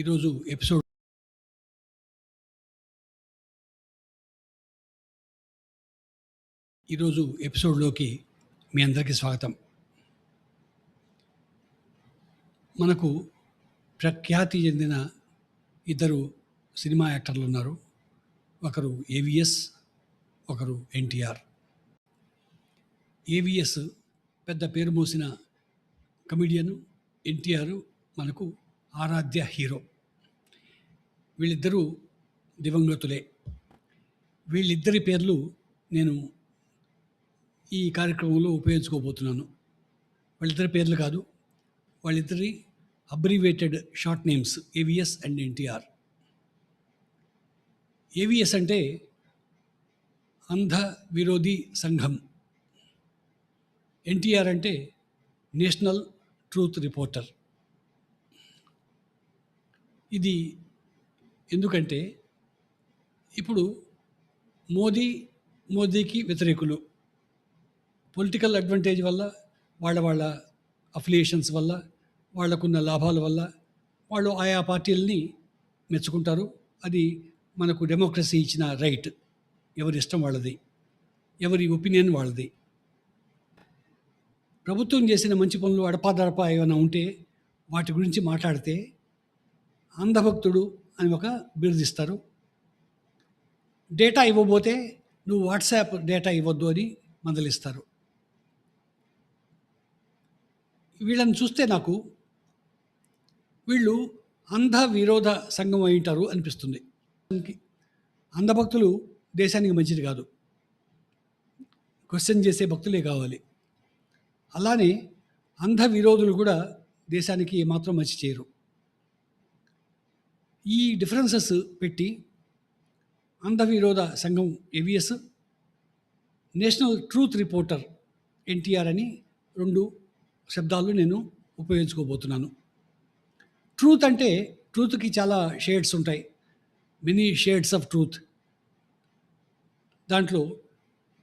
ఈరోజు ఎపిసోడ్లోకి మీ అందరికీ స్వాగతం. మనకు ప్రఖ్యాతి చెందిన ఇద్దరు సినిమా యాక్టర్లు ఉన్నారు. ఒకరు ఏవిఎస్, ఒకరు ఎన్టీఆర్. ఏవిఎస్ పెద్ద పేరు మోసిన కమెడియన్, ఎన్టీఆర్ మనకు ఆరాధ్య హీరో. వీళ్ళిద్దరూ దివంగతులే. వీళ్ళిద్దరి పేర్లు నేను ఈ కార్యక్రమంలో ఉపయోగించుకోబోతున్నాను. వాళ్ళిద్దరి పేర్లు కాదు, వాళ్ళిద్దరి abbreviated short names AVS and NTR. AVS అంటే అంధ విరోధి సంఘం, ఎన్టీఆర్ అంటే నేషనల్ ట్రూత్ రిపోర్టర్. ఇది ఎందుకంటే ఇప్పుడు మోదీకి వ్యతిరేకులు పొలిటికల్ అడ్వాంటేజ్ వల్ల, వాళ్ళ అఫిలియేషన్స్ వల్ల, వాళ్ళకున్న లాభాల వల్ల వాళ్ళు ఆయా పార్టీలని మెచ్చుకుంటారు. అది మనకు డెమోక్రసీ ఇచ్చిన రైట్. ఎవరి ఇష్టం వాళ్ళది, ఎవరి ఒపీనియన్ వాళ్ళది. ప్రభుత్వం చేసిన మంచి పనులు అడపాదడప ఏమైనా ఉంటే వాటి గురించి మాట్లాడితే అంధభక్తుడు అని ఒక బిరుదిస్తారు. డేటా ఇవ్వబోతే నువ్వు వాట్సాప్ డేటా ఇవ్వద్దు అని మందలిస్తారు. వీళ్ళని చూస్తే నాకు వీళ్ళు అంధ విరోధ సంఘం అయింటారు అనిపిస్తుంది. అంధభక్తులు దేశానికి మంచిది కాదు, క్వశ్చన్ చేసే భక్తులే కావాలి. అలానే అంధ విరోధులు కూడా దేశానికి ఏమాత్రం మంచి చేయరు. ఈ డిఫరెన్సెస్ పెట్టి అంధ విరోధ సంఘం AVS, national truth reporter NTR అని రెండు శబ్దాలు నేను ఉపయోగించుకోబోతున్నాను. ట్రూత్ అంటే ట్రూత్కి చాలా షేడ్స్ ఉంటాయి, మెనీ షేడ్స్ ఆఫ్ ట్రూత్. దాంట్లో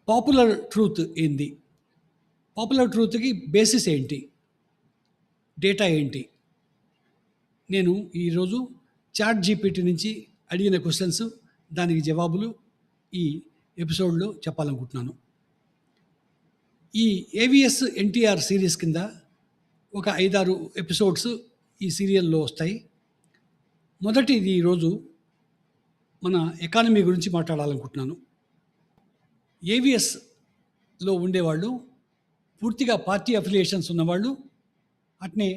పాపులర్ ట్రూత్ ఏంది, పాపులర్ ట్రూత్కి బేసిస్ ఏంటి, డేటా ఏంటి. నేను ఈరోజు ChatGPT నుంచి అడిగిన క్వశ్చన్స్, దానికి జవాబులు ఈ ఎపిసోడ్లో చెప్పాలనుకుంటున్నాను. ఈ ఏవిఎస్ ఎన్టీఆర్ సిరీస్ కింద ఒక 5-6 ఎపిసోడ్స్ ఈ సీరియల్లో వస్తాయి. మొదటిది ఈరోజు మన ఎకానమీ గురించి మాట్లాడాలనుకుంటున్నాను. ఏవిఎస్లో ఉండేవాళ్ళు పూర్తిగా పార్టీ అఫిలియేషన్స్ ఉన్నవాళ్ళు, అట్నే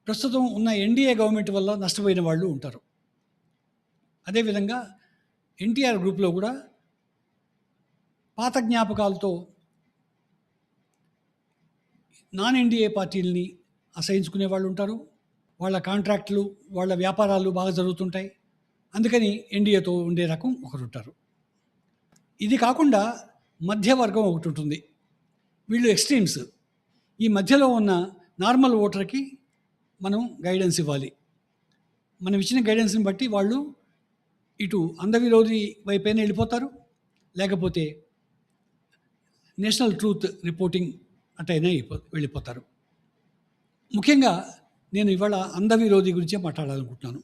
ప్రస్తుతం ఉన్న ఎన్డీఏ గవర్నమెంట్ వల్ల నష్టపోయిన వాళ్ళు ఉంటారు. అదేవిధంగా ఎన్టీఆర్ గ్రూప్లో కూడా పాత జ్ఞాపకాలతో నాన్ ఎన్డీఏ పార్టీలని అసహించుకునే వాళ్ళు ఉంటారు. వాళ్ళ కాంట్రాక్టులు, వాళ్ళ వ్యాపారాలు బాగా జరుగుతుంటాయి, అందుకని ఎన్డీఏతో ఉండే రకం ఒకరు ఉంటారు. ఇది కాకుండా మధ్యవర్గం ఒకటి ఉంటుంది. వీళ్ళు ఎక్స్ట్రీమ్స్. ఈ మధ్యలో ఉన్న నార్మల్ ఓటర్కి మనం గైడెన్స్ ఇవ్వాలి. మనం ఇచ్చిన గైడెన్స్ని బట్టి వాళ్ళు ఇటు అంధవిరోధి వైపైన వెళ్ళిపోతారు, లేకపోతే నేషనల్ ట్రూత్ రిపోర్టింగ్ అటైనా వెళ్ళిపోతారు. ముఖ్యంగా నేను ఇవాళ అంధవిరోధి గురించే మాట్లాడాలనుకుంటున్నాను.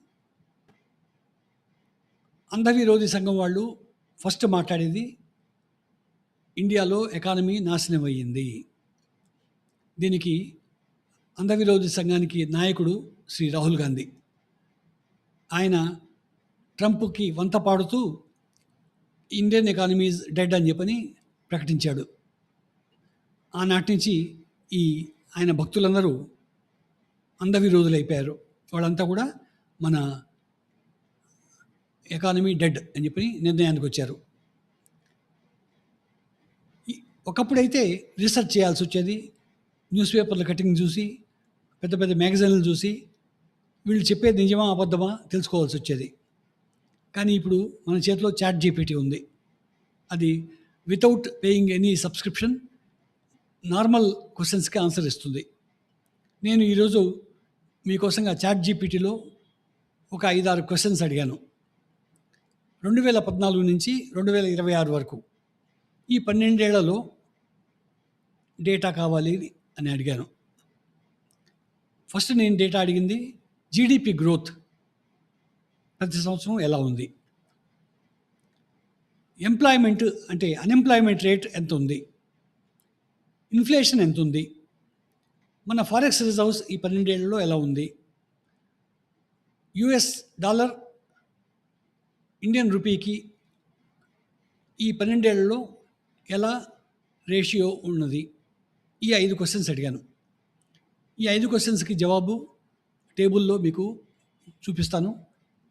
అంధవిరోధి సంఘం వాళ్ళు ఫస్ట్ మాట్లాడేది ఇండియాలో ఎకానమీ నాశనం అయ్యింది. దీనికి అంధవిరోధి సంఘానికి నాయకుడు శ్రీ రాహుల్ గాంధీ. ఆయన ట్రంప్కి వంత పాడుతూ ఇండియన్ ఎకానమీ ఈజ్ డెడ్ అని చెప్పని ప్రకటించాడు. ఆనాటి నుంచి ఆయన భక్తులందరూ అంధవిరోధులు అయిపోయారు. వాళ్ళంతా కూడా మన ఎకానమీ డెడ్ అని చెప్పి నిర్ణయానికి వచ్చారు. ఒకప్పుడైతే రీసెర్చ్ చేయాల్సి వచ్చేది. న్యూస్ పేపర్ల కటింగ్ చూసి, పెద్ద పెద్ద మ్యాగజైన్లు చూసి వీళ్ళు చెప్పేది నిజమా అబద్ధమా తెలుసుకోవాల్సి వచ్చేది. కానీ ఇప్పుడు మన చేతిలో ChatGPT ఉంది. అది without paying any subscription normal క్వశ్చన్స్కి ఆన్సర్ ఇస్తుంది. నేను ఈరోజు మీకోసంగా ChatGPTలో ఒక 5-6 క్వశ్చన్స్ అడిగాను. 2014 నుంచి 2026 వరకు ఈ 12 ఏళ్లలో డేటా కావాలి అని అడిగాను. ఫస్ట్ నేను డేటా అడిగింది జీడిపి గ్రోత్ ప్రతి సంవత్సరం ఎలా ఉంది, ఎంప్లాయ్మెంట్ అంటే అన్ఎంప్లాయ్మెంట్ రేట్ ఎంత ఉంది, ఇన్ఫ్లేషన్ ఎంత ఉంది, మన ఫారెక్స్ రిజర్వ్స్ ఈ 12 ఏళ్లలో ఎలా ఉంది, యుఎస్ డాలర్ ఇండియన్ రూపీకి ఈ 12 ఏళ్లలో ఎలా రేషియో ఉన్నది. ఈ 5 క్వశ్చన్స్ అడిగాను. ఈ 5 క్వశ్చన్స్కి జవాబు టేబుల్లో మీకు చూపిస్తాను.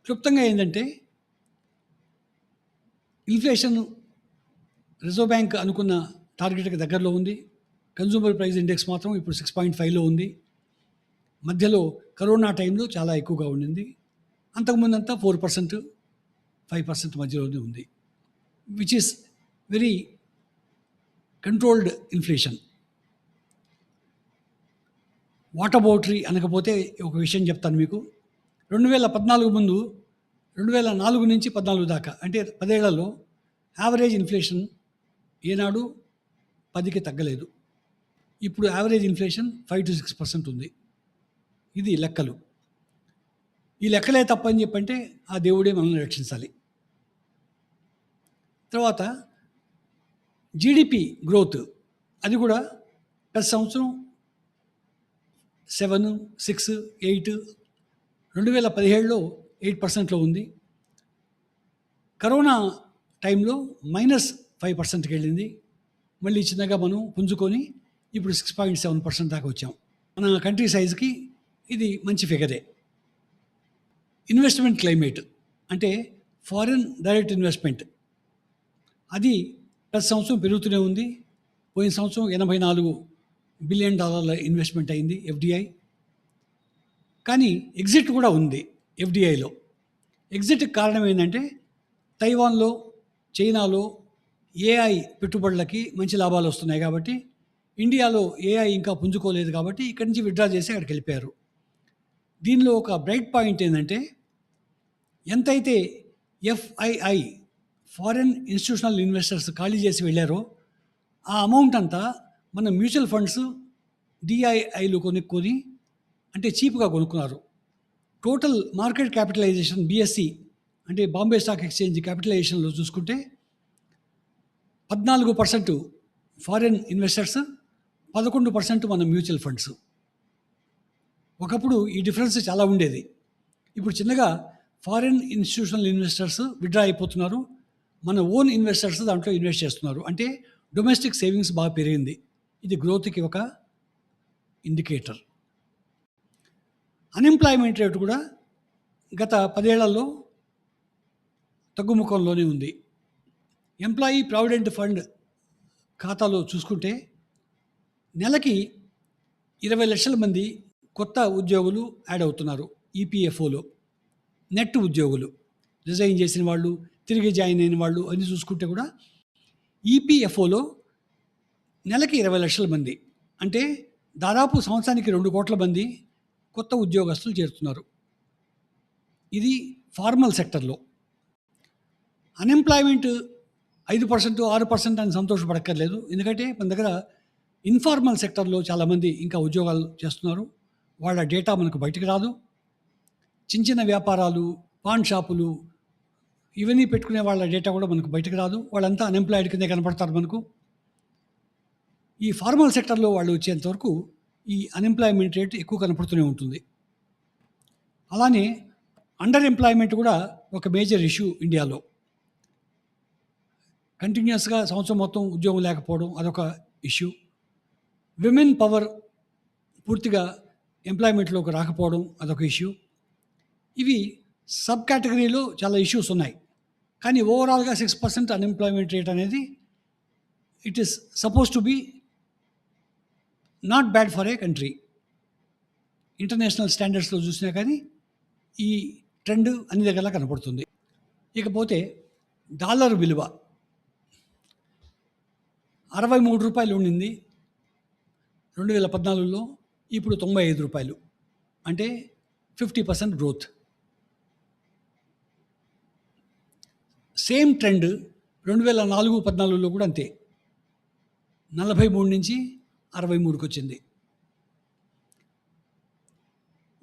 క్లుప్తంగా ఏంటంటే, ఇన్ఫ్లేషన్ రిజర్వ్ బ్యాంక్ అనుకున్న టార్గెట్కి దగ్గరలో ఉంది. కన్జ్యూమర్ ప్రైస్ ఇండెక్స్ మాత్రం ఇప్పుడు 6.5లో ఉంది. మధ్యలో కరోనా టైంలో చాలా ఎక్కువగా ఉండింది. అంతకుముందంతా 4%, 5% మధ్యలోనే ఉంది, which is very controlled inflation. Whataboutery అనకపోతే ఒక విషయం చెప్తాను మీకు. 2014 ముందు 2004 నుంచి 14 దాకా అంటే 10 ఏళ్లలో యావరేజ్ ఇన్ఫ్లేషన్ ఏనాడు 10కి తగ్గలేదు. ఇప్పుడు యావరేజ్ ఇన్ఫ్లేషన్ 5 to 6% ఉంది. ఇది లెక్కలు. ఈ లెక్కలే తప్పని చెప్పంటే ఆ దేవుడే మనల్ని రక్షించాలి. తర్వాత జీడిపి గ్రోత్, అది కూడా ప్రతి సంవత్సరం 7, 6, 8, 2017లో 8%లో ఉంది. కరోనా టైంలో -5%కి వెళ్ళింది. మళ్ళీ చిన్నగా మనం పుంజుకొని ఇప్పుడు 6.7% దాకా వచ్చాం. మన కంట్రీ సైజుకి ఇది మంచి ఫిగరే. ఇన్వెస్ట్మెంట్ క్లైమేట్ అంటే ఫారిన్ డైరెక్ట్ ఇన్వెస్ట్మెంట్, అది ప్రతి సంవత్సరం పెరుగుతూనే ఉంది. పోయిన సంవత్సరం $84 బిలియన్ ఇన్వెస్ట్మెంట్ అయింది ఎఫ్డిఐ. కానీ ఎగ్జిట్ కూడా ఉంది ఎఫ్డిఐలో. ఎగ్జిట్కి కారణం ఏంటంటే, తైవాన్లో, చైనాలో ఏఐ పెట్టుబడులకి మంచి లాభాలు వస్తున్నాయి కాబట్టి, ఇండియాలో ఏఐ ఇంకా పుంజుకోలేదు కాబట్టి ఇక్కడి నుంచి విత్డ్రా చేసి అక్కడికి వెళ్ళిపోయారు. దీనిలో ఒక బ్రైట్ పాయింట్ ఏంటంటే, ఎంతైతే ఎఫ్ఐఐ ఫారిన్ ఇన్స్టిట్యూషనల్ ఇన్వెస్టర్స్ ఖాళీ చేసి వెళ్ళారో ఆ అమౌంట్ అంతా మన మ్యూచువల్ ఫండ్స్ డిఐఐలు కొనుక్కొని, అంటే చీప్గా కొనుక్కున్నారు. టోటల్ మార్కెట్ క్యాపిటలైజేషన్ బిఎస్సి అంటే బాంబే స్టాక్ ఎక్స్చేంజ్ క్యాపిటలైజేషన్లో చూసుకుంటే 14% ఫారిన్ ఇన్వెస్టర్స్, 11% మన మ్యూచువల్ ఫండ్స్. ఒకప్పుడు ఈ డిఫరెన్స్ చాలా ఉండేది. ఇప్పుడు చిన్నగా ఫారిన్ ఇన్స్టిట్యూషనల్ ఇన్వెస్టర్స్ విత్డ్రా అయిపోతున్నారు, మన ఓన్ ఇన్వెస్టర్స్ దాంట్లో ఇన్వెస్ట్ చేస్తున్నారు. అంటే డొమెస్టిక్ సేవింగ్స్ బాగా పెరిగింది. ఇది గ్రోత్కి ఒక ఇండికేటర్. అన్ఎంప్లాయ్మెంట్ రేటు కూడా గత 10 ఏళ్లలో తగ్గుముఖంలోనే ఉంది. ఎంప్లాయీ ప్రావిడెంట్ ఫండ్ ఖాతాలో చూసుకుంటే నెలకి 20 లక్షల మంది కొత్త ఉద్యోగులు యాడ్ అవుతున్నారు ఈపీఎఫ్ఓలో. నెట్ ఉద్యోగులు, రిజైన్ చేసిన వాళ్ళు, తిరిగి జాయిన్ అయిన వాళ్ళు అని చూసుకుంటే కూడా ఈపీఎఫ్ఓలో నెలకి 20 లక్షల మంది, అంటే దాదాపు సంవత్సరానికి 2 కోట్ల మంది కొత్త ఉద్యోగస్తులు చేరుతున్నారు. ఇది ఫార్మల్ సెక్టర్లో. అన్ఎంప్లాయ్మెంట్ 5%, 6% అని సంతోషపడక్కర్లేదు. ఎందుకంటే మన దగ్గర ఇన్ఫార్మల్ సెక్టర్లో చాలామంది ఇంకా ఉద్యోగాలు చేస్తున్నారు. వాళ్ళ డేటా మనకు బయటకు రాదు. చిన్న చిన్న వ్యాపారాలు, పాన్ షాపులు, ఇవన్నీ పెట్టుకునే వాళ్ళ డేటా కూడా మనకు బయటకు రాదు. వాళ్ళంతా అన్ఎంప్లాయిడ్ కిందే కనపడతారు మనకు. ఈ ఫార్మల్ సెక్టర్లో వాళ్ళు వచ్చేంతవరకు ఈ అన్ఎంప్లాయ్మెంట్ రేట్ ఎక్కువ కనపడుతూనే ఉంటుంది. అలానే అండర్ ఎంప్లాయ్మెంట్ కూడా ఒక మేజర్ ఇష్యూ ఇండియాలో. కంటిన్యూస్గా సంవత్సరం మొత్తం ఉద్యోగం లేకపోవడం అదొక ఇష్యూ. విమెన్ పవర్ పూర్తిగా ఎంప్లాయ్మెంట్లోకి రాకపోవడం అదొక ఇష్యూ. ఇవి సబ్ కేటగిరీలో చాలా ఇష్యూస్ ఉన్నాయి. కానీ ఓవరాల్గా 6% అన్ఎంప్లాయ్మెంట్ రేట్ అనేది it is suppose to be not bad for a country. International స్టాండర్డ్స్లో చూసినా కానీ ఈ ట్రెండ్ అన్ని దగ్గరలా కనపడుతుంది. ఇకపోతే డాలర్ విలువ 63 రూపాయలు ఉండింది 2014లో, ఇప్పుడు 95 రూపాయలు, అంటే 50% గ్రోత్. సేమ్ ట్రెండ్ 2014-15లో కూడా అంతే, 43 నుంచి 63కి వచ్చింది.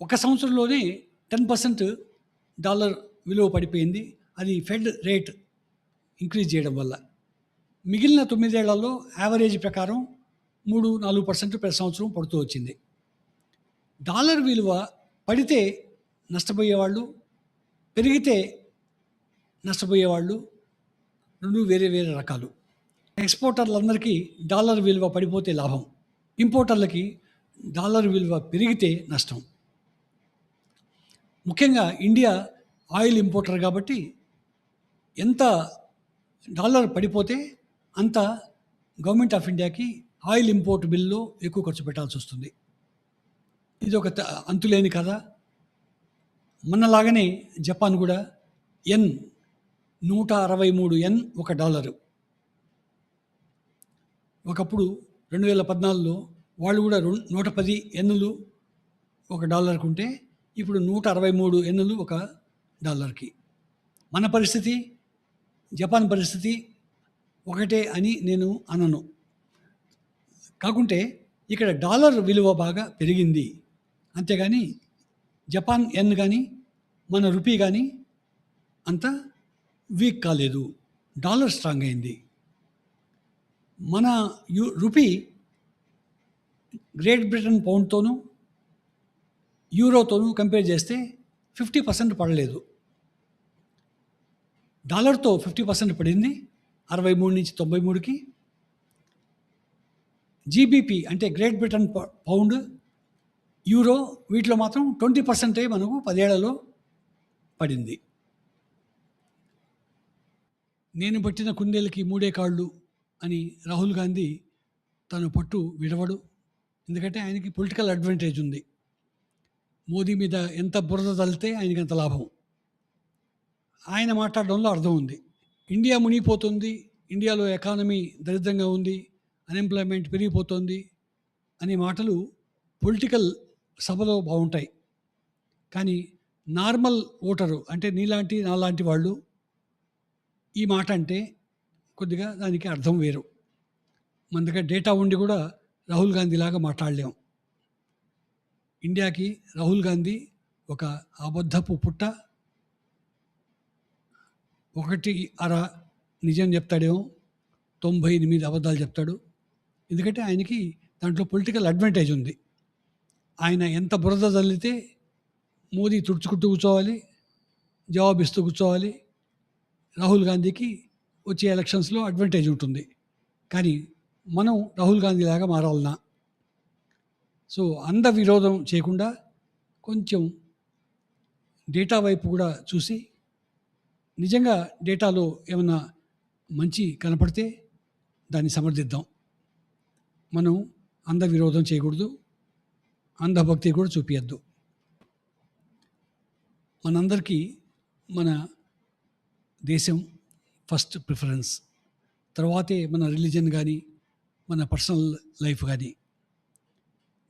ఒక సంవత్సరంలోనే 10% డాలర్ విలువ పడిపోయింది. అది ఫెడ్ రేట్ ఇంక్రీజ్ చేయడం వల్ల. మిగిలిన 9 ఏళ్లలో యావరేజ్ ప్రకారం 3-4% ప్రతి సంవత్సరం పడుతూ వచ్చింది. డాలర్ విలువ పడితే నష్టపోయేవాళ్ళు, పెరిగితే నష్టపోయేవాళ్ళు 2 వేరే వేరే రకాలు. ఎక్స్‌పోర్టర్లందరికీ డాలర్ విలువ పడిపోతే లాభం. ఇంపోర్టర్లకి డాలర్ విలువ పెరిగితే నష్టం. ముఖ్యంగా ఇండియా ఆయిల్ ఇంపోర్టర్ కాబట్టి ఎంత డాలర్ పడిపోతే అంత గవర్నమెంట్ ఆఫ్ ఇండియాకి ఆయిల్ ఇంపోర్ట్ బిల్లులో ఎక్కువ ఖర్చు పెట్టాల్సి వస్తుంది. ఇది ఒక అంతులేని కథ. మనలాగానే జపాన్ కూడా యెన్ 163 యెన్ ఒక డాలరు. ఒకప్పుడు 2014లో వాళ్ళు కూడా 110 యెన్నులు ఒక డాలర్కి ఉంటే ఇప్పుడు 163 యెన్నులు ఒక డాలర్కి. మన పరిస్థితి, జపాన్ పరిస్థితి ఒకటే అని నేను అనను. కాకుంటే ఇక్కడ డాలర్ విలువ బాగా పెరిగింది. అంతేగాని జపాన్ యెన్ కానీ మన రూపీ కానీ అంత వీక్ కాలేదు. డాలర్ స్ట్రాంగ్ అయింది. మన రూపీ గ్రేట్ బ్రిటన్ పౌండ్తోనూ యూరోతోనూ కంపేర్ చేస్తే 50% పడలేదు. డాలర్తో 50% పడింది 63 నుంచి 93కి. జీబీపీ అంటే గ్రేట్ బ్రిటన్ పౌండ్, యూరో వీటిలో మాత్రం 20% మనకు 10 ఏళ్లలో పడింది. నేను పట్టిన కుందేలకి 3 కాళ్ళు అని రాహుల్ గాంధీ తన పట్టు విడవడు. ఎందుకంటే ఆయనకి పొలిటికల్ అడ్వాంటేజ్ ఉంది. మోదీ మీద ఎంత బురద తల్లితే ఆయనకి అంత లాభం. ఆయన మాట్లాడడంలో అర్థం ఉంది. ఇండియా మునిగిపోతుంది, ఇండియాలో ఎకానమీ దరిద్రంగా ఉంది, అన్ఎంప్లాయ్మెంట్ పెరిగిపోతుంది అనే మాటలు పొలిటికల్ సభలో బాగుంటాయి. కానీ నార్మల్ ఓటరు అంటే నీలాంటి నాలాంటి వాళ్ళు ఈ మాట అంటే కొద్దిగా దానికి అర్థం వేరు. మన దగ్గర డేటా ఉండి కూడా రాహుల్ గాంధీ లాగా మాట్లాడలేం. ఇండియాకి రాహుల్ గాంధీ ఒక అబద్ధపు పుట్ట. 1.5 నిజం చెప్తాడేమో, 98 అబద్ధాలు చెప్తాడు. ఎందుకంటే ఆయనకి దాంట్లో పొలిటికల్ అడ్వాంటేజ్ ఉంది. ఆయన ఎంత బురద చల్లితే మోదీ తుడుచుకుంటూ కూర్చోవాలి, జవాబిస్తూ కూర్చోవాలి. రాహుల్ గాంధీకి వచ్చే ఎలక్షన్స్లో అడ్వాంటేజ్ ఉంటుంది. కానీ మనం రాహుల్ గాంధీ లాగా మారాలన్నా. సో అంద విరోధం చేయకుండా కొంచెం డేటా వైపు కూడా చూసి నిజంగా డేటాలో ఏమన్నా మంచి కనపడితే దాన్ని సమర్థిద్దాం. మనం అంద విరోధం చేయకూడదు, అంధభక్తి కూడా చూపించద్దు. మనందరికీ మన దేశం ఫస్ట్ ప్రిఫరెన్స్, తర్వాతే మన రిలీజన్ కానీ మన పర్సనల్ లైఫ్ కానీ.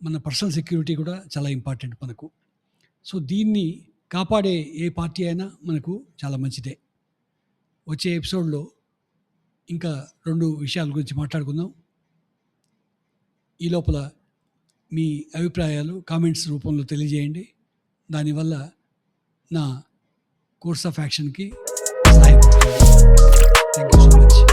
మన పర్సనల్ సెక్యూరిటీ కూడా చాలా ఇంపార్టెంట్ మనకు. సో దీన్ని కాపాడే ఏ పార్టీ అయినా మనకు చాలా మంచిదే. వచ్చే ఎపిసోడ్లో ఇంకా 2 విషయాల గురించి మాట్లాడుకుందాం. ఈ లోపల మీ అభిప్రాయాలు కామెంట్స్ రూపంలో తెలియజేయండి. దానివల్ల నా కోర్స్ ఆఫ్ యాక్షన్కి సహాయపడుతుంది. Thank you so much.